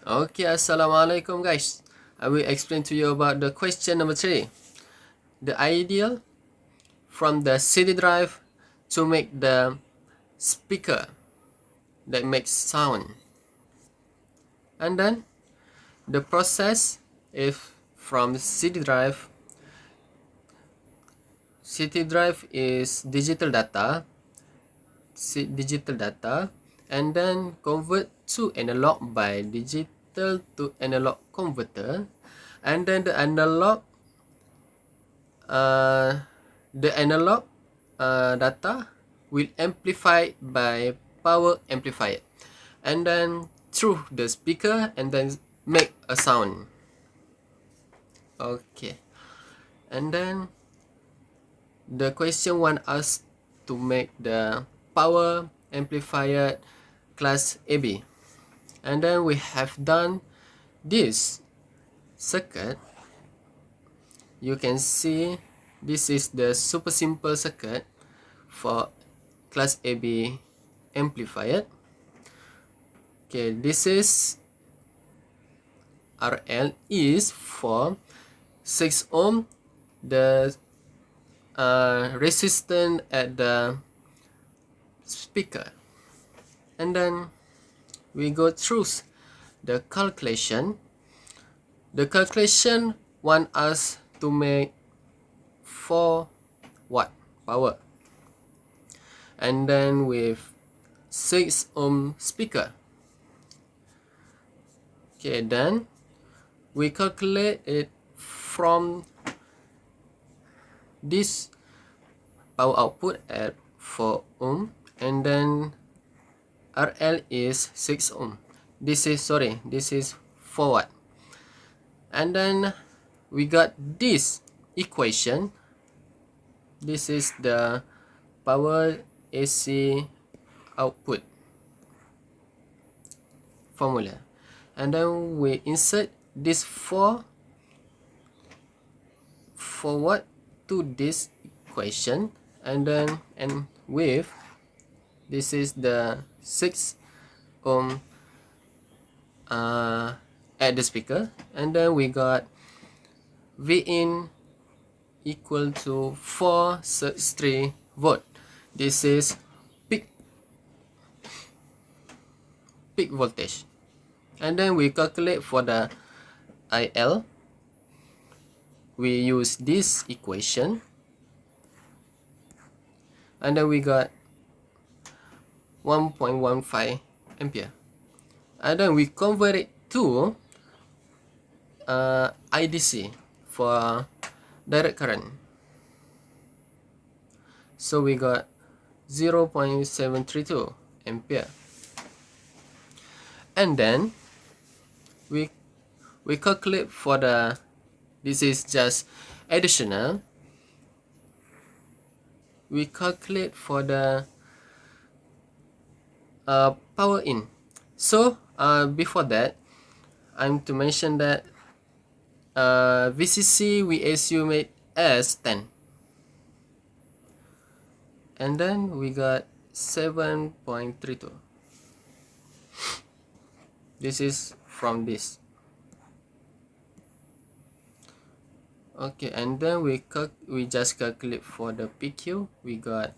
Okay, assalamualaikum guys. I will explain to you about the question number 3. The ideal from the CD drive to make the speaker that makes sound. And then the process if from CD drive. CD drive is digital data, and then convert to analog by digital to analog converter, and then the analog data will amplify by power amplifier, and then through the speaker, and then make a sound. Okay, and then the question want us to make the power amplifier class AB, and then we have done this circuit. You can see this is the super simple circuit for class AB amplifier. Okay, this is RL is for 6 ohm, the resistance at the speaker, and then we go through the calculation. The calculation want us to make 4 watt power, and then with 6 ohm speaker. Okay, then we calculate it from this power output at 4 ohm, and then RL is 6 ohm. This is 4 watt. And then we got this equation. This is the power AC output formula, and then we insert this 4 watt to this equation, and then with this is the 6 ohm at the speaker, and then we got V in equal to 463 volt. This is peak voltage, and then we calculate for the IL. We use this equation, and then we got 1.15 ampere, and then we convert it to IDC for direct current. So we got 0.732 ampere, and then we calculate for the, this is just additional, we calculate for the power in. So before that, I'm to mention that VCC we assume it as 10, and then we got 7.32. This is from this. Okay, and then we just calculate for the PQ. We got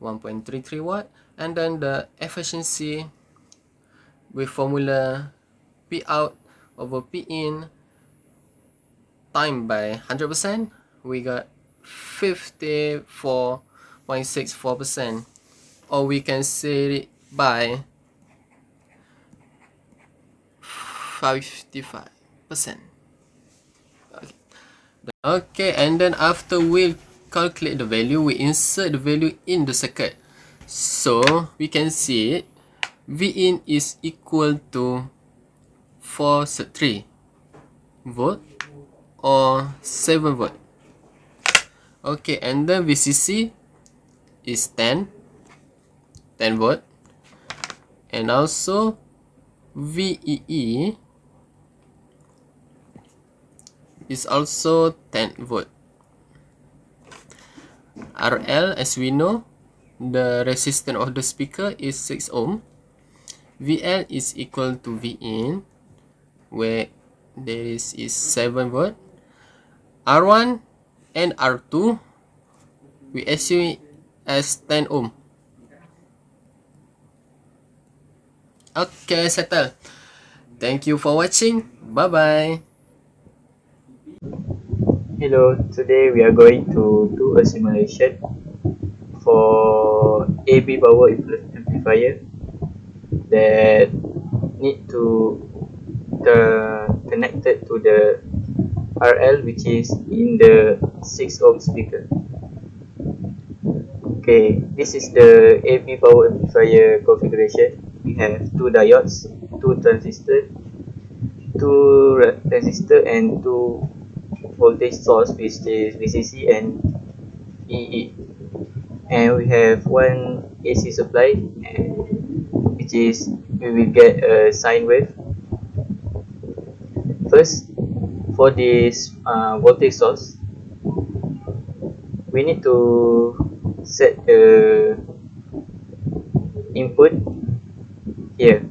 1.33 watt, and then the efficiency with formula P out over P in time by 100%, we got 54.64%, or we can say it by 55%. Okay, and then after we calculate the value, we insert the value in the circuit. So we can see it, V in is equal to 4.3 volt or 7 volt. Okay, and then VCC is 10 volt, and also VEE is also 10 volt. RL, as we know, the resistance of the speaker is 6 ohm. VL is equal to V in where there is 7 volt. R1 and R2 we assume it as 10 ohm. Okay, settle. Thank you for watching. Bye bye. Hello, today we are going to do a simulation for AB power amplifier that need to connected to the RL, which is in the 6 ohm speaker. Okay, this is the AB power amplifier configuration. We have 2 diodes, 2 transistors, 2 resistor and 2 voltage source, which is VCC and EE. And we have one AC supply, which is we will get a sine wave. First, for this voltage source, we need to set the input here.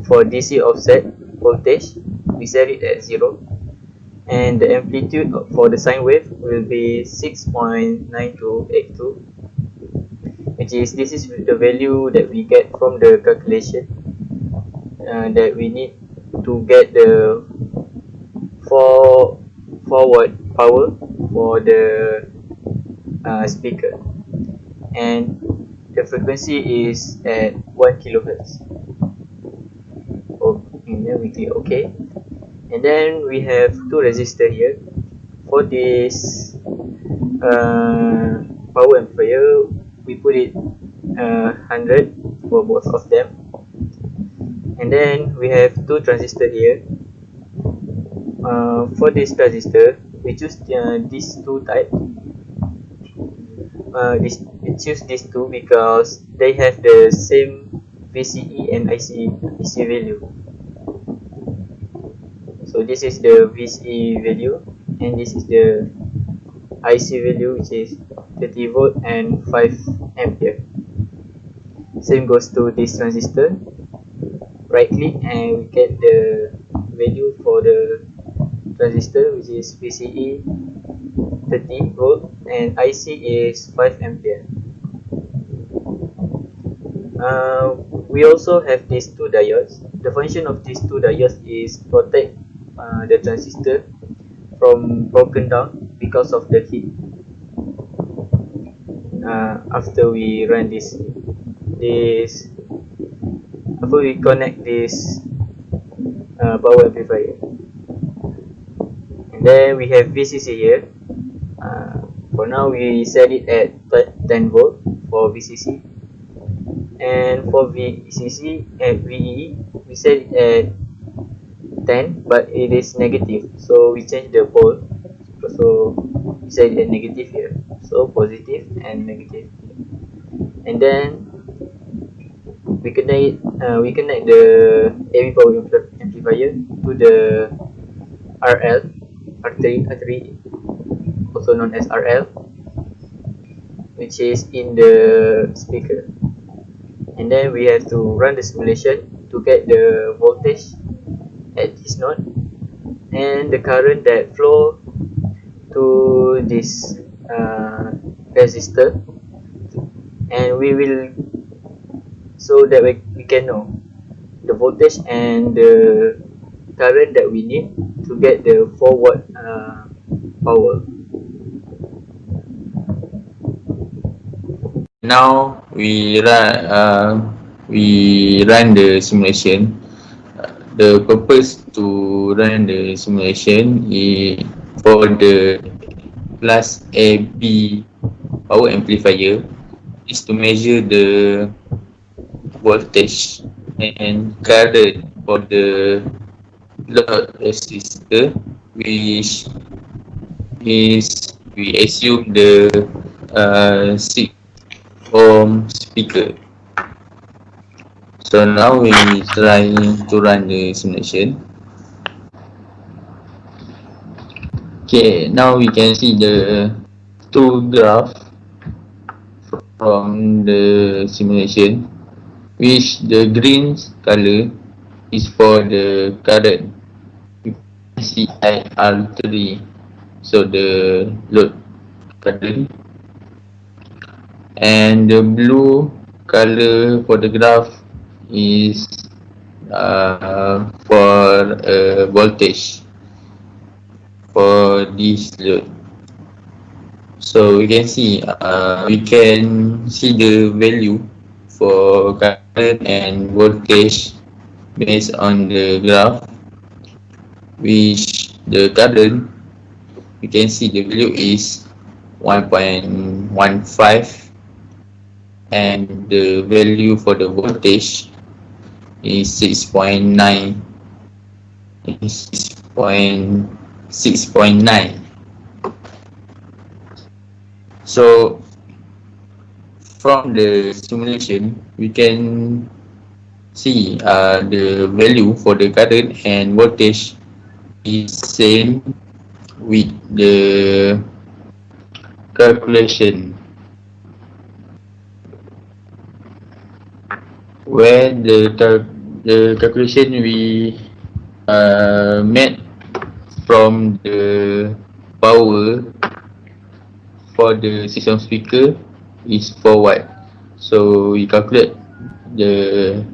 For DC offset voltage, we set it at 0, and the amplitude for the sine wave will be 6.9282, which is this is the value that we get from the calculation that we need to get the forward power for the speaker, and the frequency is at 1 kilohertz. Oh, and then we click OK, and then we have 2 resistors here. For this power amplifier, we put it 100 for both of them, and then we have 2 transistors here. For this transistor, we choose these 2 types. We choose these 2 because they have the same VCE and IC value. So this is the VCE value, and this is the IC value, which is 30 volt and 5 ampere. Same goes to this transistor. Right click and we get the value for the transistor, which is VCE 30 volt and IC is 5 ampere. We also have these 2 diodes. The function of these 2 diodes is protect the transistor from broken down because of the heat. After we run after we connect this power amplifier, and then we have VCC here. For now we set it at 10 volt for VCC, and for VCC and VEE we set it at 10, but it is negative, so we change the pole, so we set it at negative here, so positive and negative. And then we connect the AB power amplifier to the R3, also known as RL, which is in the speaker. And then we have to run the simulation to get the voltage at this node and the current that flow to this resistor, and we will, so that we can know the voltage and the current that we need to get the forward power. Now we run the simulation. The purpose to run the simulation is for the class AB power amplifier is to measure the voltage and current for the load resistor, which is we assume the 6 ohm speaker. So now we try to run the simulation. Okay, now we can see the 2 graphs from the simulation, which the green color is for the current CIR3, so the load current, and the blue color for the graph is for voltage for this load. So we can see the value for current and voltage based on the graph, which the current, we can see the value is 1.15, and the value for the voltage is 6.9. 6.9. So from the simulation, we can see the value for the current and voltage is same with the calculation, where the calculation we made from the power for the system speaker is 4 watt. So we calculate the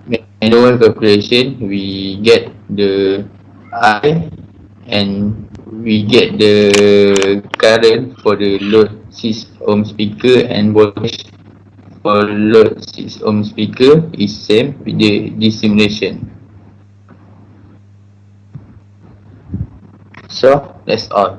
manual calculation, we get the I, and we get the current for the load 6 ohm speaker, and voltage for load 6 ohm speaker is same with this simulation. So that's all.